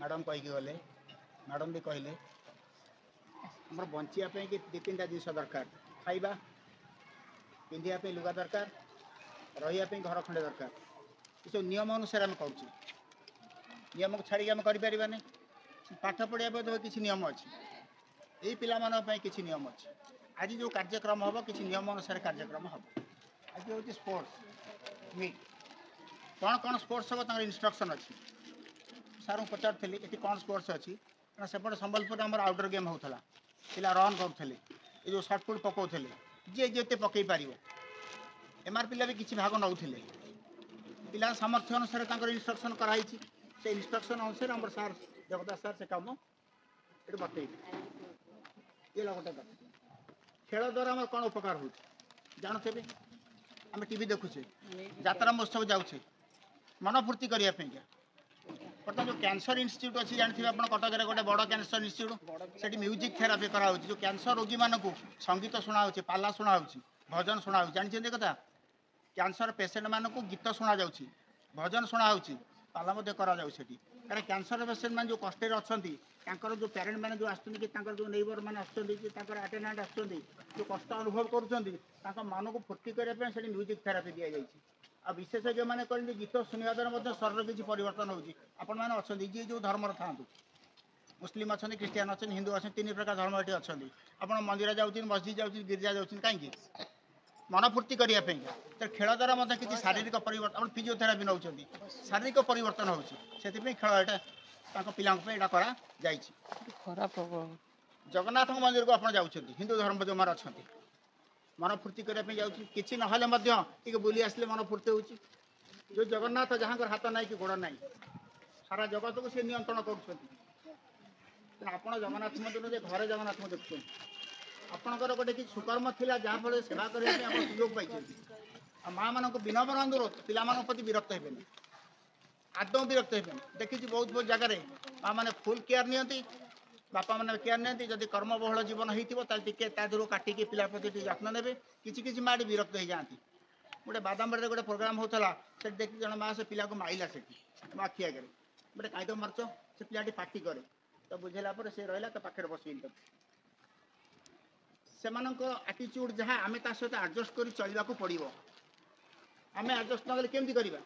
Madam कहीकि गले madam भी कहले आम बचापी कि दी तीन जिन दरकार खाइबा पिंधापी लुगा दरकार रही घर खंडे दरकार ये सब नियम अनुसार आम कर नियम को छाड़ी आम करें पाठ पढ़ा किसी नियम अच्छी यही पाई किसी नियम अच्छी आज जो कार्यक्रम हम किसी नियम अनुसार कार्यक्रम हम आज हूँ स्पोर्ट्स मीट कौन कौन स्पोर्ट्स हम इंस्ट्रक्शन अच्छी सार मुझे पचारि ये कौन स्पोर्ट्स अच्छी सेपटे संबलपुर आम आउटडोर गेम होता पिला रन करुले ये जो सर्टपुट पकाते जी जिते पकई पार एमआर पिला भी किसी भाग नौले पिला सामर्थ्य अनुसार इंस्ट्रक्शन कराई से इंस्ट्रक्शन अनुसार आम सार जगदास सार से कम ये बतई ये गोटे खेल द्वारा आम कौन उपकार हो जानते आम टी देखुचे यात्रा महोत्सव जाऊे मनपूर्ति करने बर्तमान जो कैंसर इंस्टीट्यूट अच्छी जानते आप कटक में गोटे बड़ कैंसर इंस्टीट्यूट से म्यूजिक थेरापी कराऊँ जो कैंसर रोगी मानक संगीत शुणा पाला शुणा भजन शुणा जानते कथा कैंसर पेसेंट मानक गीत शुणा जाऊँगी भजन शुणा पाला करें कारण कैंसर पेसेंट मैंने जो कष्ट अच्छा जो पेरेंट मैंने जो आसुँच जो नेबर मैंने आटेडेंट आसुँच जो कष्ट अनुभव कर मन को फुर्ती करने से म्यूजिक थेरापी दि जाए आ विशेषज्ञ मैंने कहते गीत शुणा द्वारा शरीर किसी परिवर्तन होता जी जो धर्म था मुस्लिम अच्छा क्रिश्चियन अच्छा हिंदू अच्छा तीन प्रकार धर्म ये अच्छा आप मंदिर जाऊँ मस्जिद जाऊँ गिरजा जाऊँ कहीं मन फूर्ति करने तो खेल द्वारा किसी शारीरिक परिवर्तन फिजियोथेरापी नौ शारीरिक परिवर्तन हो खेल यहाँ पिला करा जगन्नाथ मंदिर को आप जाऊँ हिंदू धर्म जो मार अच्छा मन फूर्ति करने जाऊँ कि ना बुली आसले मन फूर्ति हो जो जगन्नाथ जहाँ हाथ ना कि गोड़ ना सारा जगत को सी नियंत्रण कर आप जगन्नाथ मंदिर घरे जगन्नाथ देखुं आपणकर गोटे कि सुकर्म था जहाँफल सेवा करने सुजोग पाई माँ मान विनम्र अनुरोध पिला प्रति विरक्त हे आदौ विरक्त हे देखी बहुत बहुत जगह माँ मैंने फुल केयर नियंती बापा मैंने केयर नियंती जदि कर्मबहुल जीवन होती काटिकी पिला प्रति जत्न ने किसी माँ विरक्त हो जाती गोटे बादामबाड़ी गोटे प्रोग्राम होता से देखी जन माँ से पिला को माइला से आखि आगे गोटे कहीं मार्च से पिलाटी पार्टी करे तो बुझेला से रहा तो पाखे बस से आटीट्यूड जहाँ आम सहित आडजस्ट कर चलने को पड़ो आम आडजस्ट नगले केमती करवा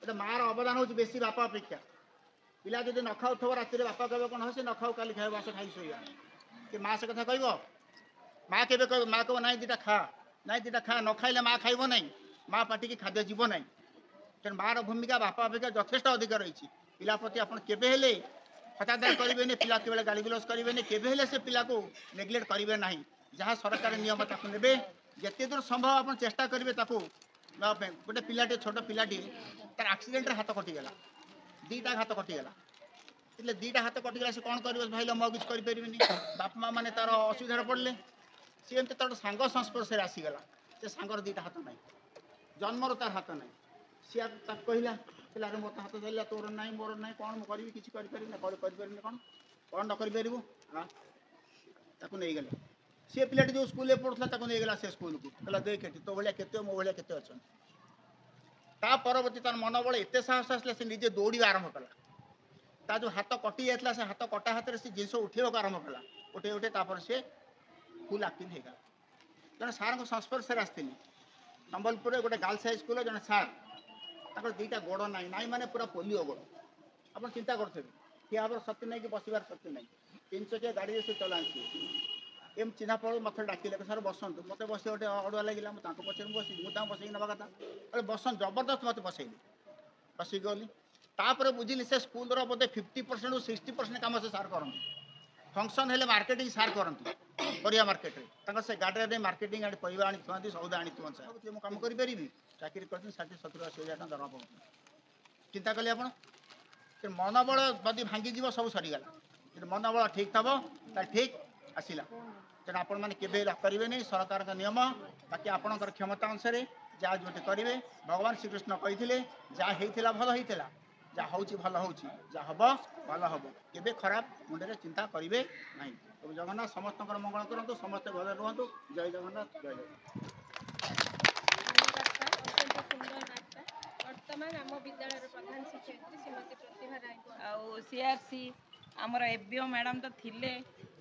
गोटे माँ अवदान हो बेसी बापा अपेक्षा पिला जब न खाऊ रात बापा कह कौन हो न खाऊ काली खाए बस खाई शोया कि माँ से कथा कह माँ के कह माँ कह ना दीटा खा ना दीटा खा न खाइले माँ खाइब ना माँ पार्टी की खाद्य जीव ना तेणु माँ भूमिका बापा अपेक्षा यथेष अधिक रही पिला प्रति आप केवे हतादार करेंगे पिला के गाड़ी गुलस करेंगे केवे से पिला को नेग्लेक्ट करेंगे ना जहाँ सरकार नियम ताक ने जिते दूर संभव आप चेष्टा करेंगे गोटे पिलाटे छोट पिलाटे तार एक्सीडेंट हाथ कटिगला दीटा हाथ कटिगला दीटा हाथ कटिगला से कौन कर भाई मो किसी करें बाप माँ मैंने तार असुविधा पड़े सी एमती तार सांग संस्पर्श आसीगला से सांगर दीटा हाथ ना जन्मर तार हाथ ना सी कहला अरे मत हाथ धरला तोर ना मोर ना कौन करी किसी करें कौन कौन न कर नहीं गले सी पिलाटी जो स्कूल पढ़ुला नहीं गला से स्कूल को कहला देख तो भाया के मो भाया के अच्छा ता परवर्ती तार मनोबल एत साहस आसला से निजे दौड़ा आरंभ कला ता जो हाथ कटि जाता से हाथ कटा हाथ से जिन उठेक आरंभ कला उठे उठे तापर से फुल आक्टिंग होगा जन सार संस्पर्श आसती संबलपुर गोटे गर्ल्स हाई स्कूल जन सार दीटा गोड़ ना नाई मैंने पूरा पोलियो गोड़ आप चिंता करते ठिया हर शक्ति नहीं कि बसबार शक्ति नहीं 3 चकिया गाड़ी से चलाती एम चिन्हा पड़ मत डाकिले सर बसतु मत बस गोटे अड़ुआ लगे पचे बस मुझे बसई ना कथा अरे बसन जबरदस्त मत बसैली बसिक गली तापर बुझिली से स्कूल बोधे 50% 60% कम से सार करती फंक्शन हेल्ले मार्केटिंग सार करती परिया मार्केट में से गाड़ी मार्केटिंग आनी परिवा आनी थुआती सौदा आनी थुआ मुझे कम करी चाकरी कर 60-70-80 हज़ार दरमा पाऊँ चिंता कले आप मनोबल जदि भांगीज सब सरीगला मनोबल ठीक थब ठीक आसला तेना आपण मैंने केवे करेंगे नहीं सरकार का नियम बाकी आपणकर क्षमता अनुसार जहाँ जो करेंगे भगवान श्रीकृष्ण कही जहाँ होता भल होता जहाँ हूँ भल हो जहाँ हम भल हम केवे खराब मुंडे चिंता करेंगे ना तो जगन्नाथ समस्त मंगल करूँ समस्ते भले रुहतु जय जगन्नाथ जय जगन्नाथ। वर्तमान आम विद्यालय प्रधान शिक्षयित्री श्रीमती प्रतिभा राय आउ सीआरसी आमर एबीओ मैडम तो थिले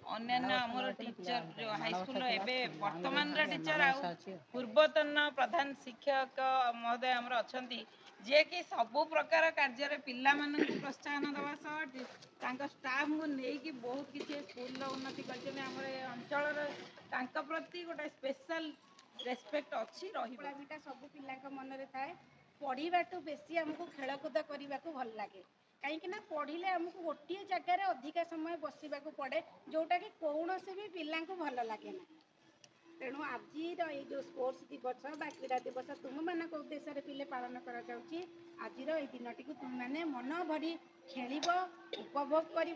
अन्यान्य आमर टीचर जो हाई स्कूल एबे वर्तमान टीचर आउ पूर्वतन प्रधान शिक्षक महोदय आमर अछंती जे कि सबु प्रकार कार्य पिला माननकु प्रोत्साहन दवा सह स्टाफ को लेकिन बहुत किसी स्कूल उन्नति करछने आमर अंचल तांका प्रति गोटे स्पेशल रेस्पेक्ट अच्छी रही सब पिला मन में थाए पढ़ाटू बेसी आमको खेलकूद करने को भल लगे कहीं पढ़ले आमको गोटे जगार अधिका समय बसवाक पड़े जोटा कि कौन भी पिला भल लगे ना तेणु आज जो स्पोर्ट्स दिवस बा क्रीड़ा दिवस तुम मान उद्देश्य पिले पालन कर आज दिन टी तुम मैंने मन भरी खेल उपभोग कर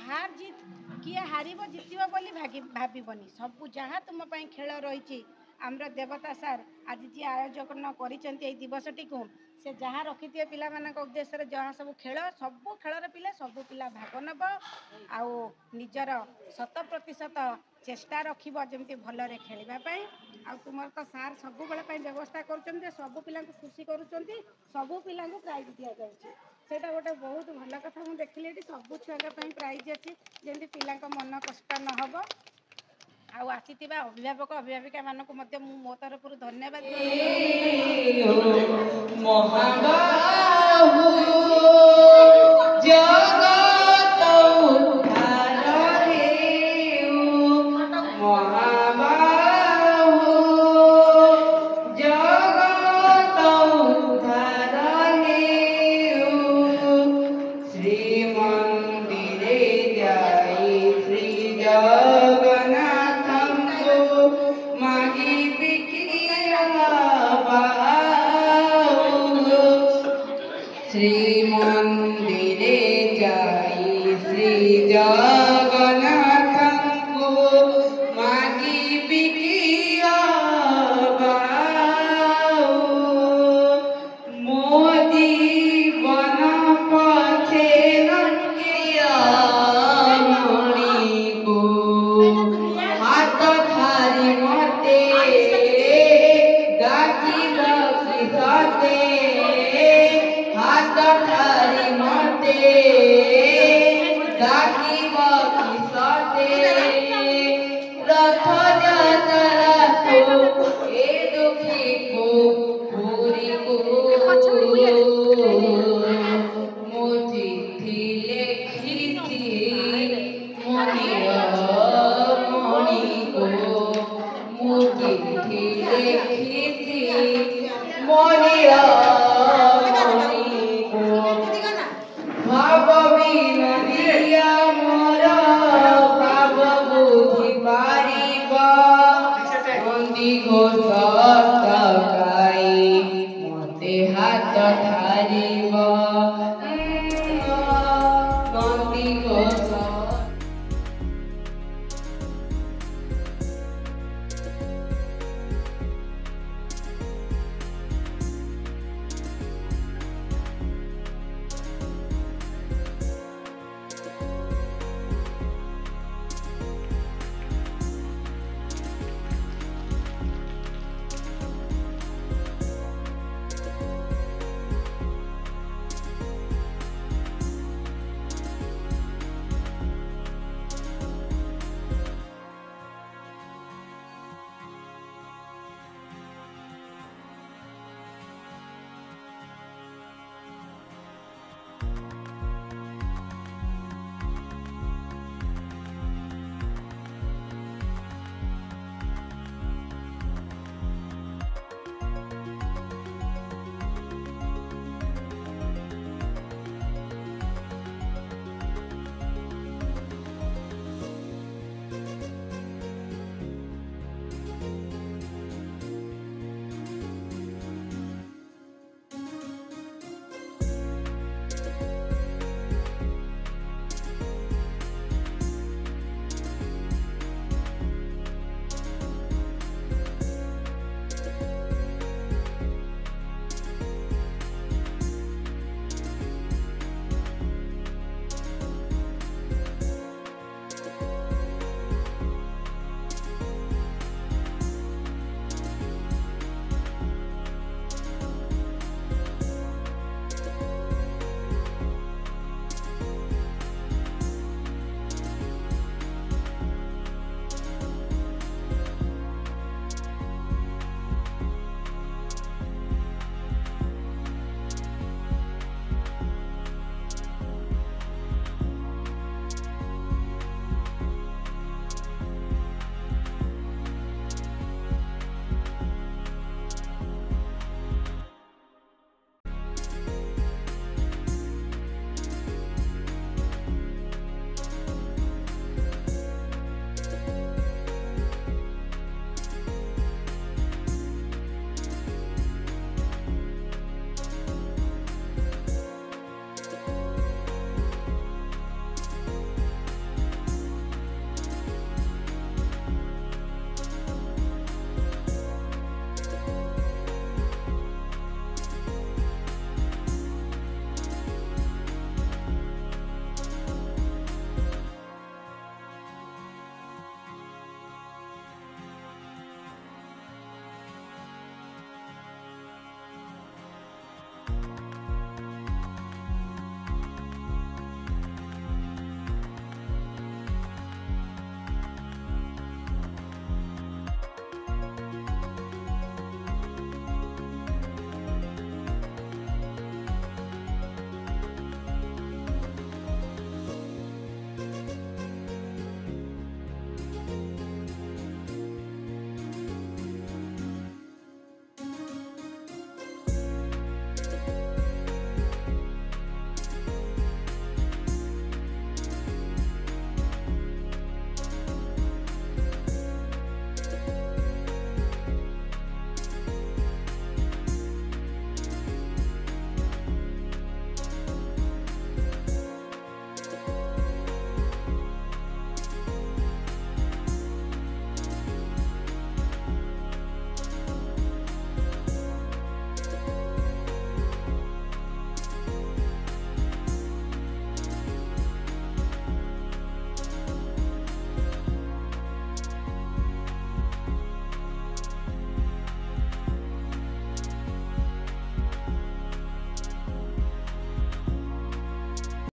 हार जीत किए हार जितब भावनी सब जहाँ तुम खेल रही आमर देवता सार आज जी आयोजन कर दिवसटी को से जहाँ रखी थे पिला उद्देश्य जहाँ सब खेल पिला सब पिला भाग नब आउ निजर 100% चेष्टा रखी भलरे खेलवाई आ तुम तो सार सब व्यवस्था कर सब पिला खुशी कर सब पिला प्राइज दि जाटा गोटे बहुत भल कथा मुझे देखिए सब छुआ प्राइज अच्छी जमी पिला मन कष्ट न हो आसीथिबा अभिभावक अभिभाविका मानक मध्य मो तरफ धन्यवाद श्री मंदिरे जाई श्री जगन्नाथ को मागी बिकिया मोदी बन पछे नकिया मणि को हाथ थारी मते गाची बसी सते हाथ थारी मते गाची बसी सते रथ जातरा को ए दुखी को पूरी को मोती थिले खिती मोनिया मणि को मोती थिले खिती मोनिया भाव विनदिया मोर भाव बुद्धि पारिबा नंदी घोष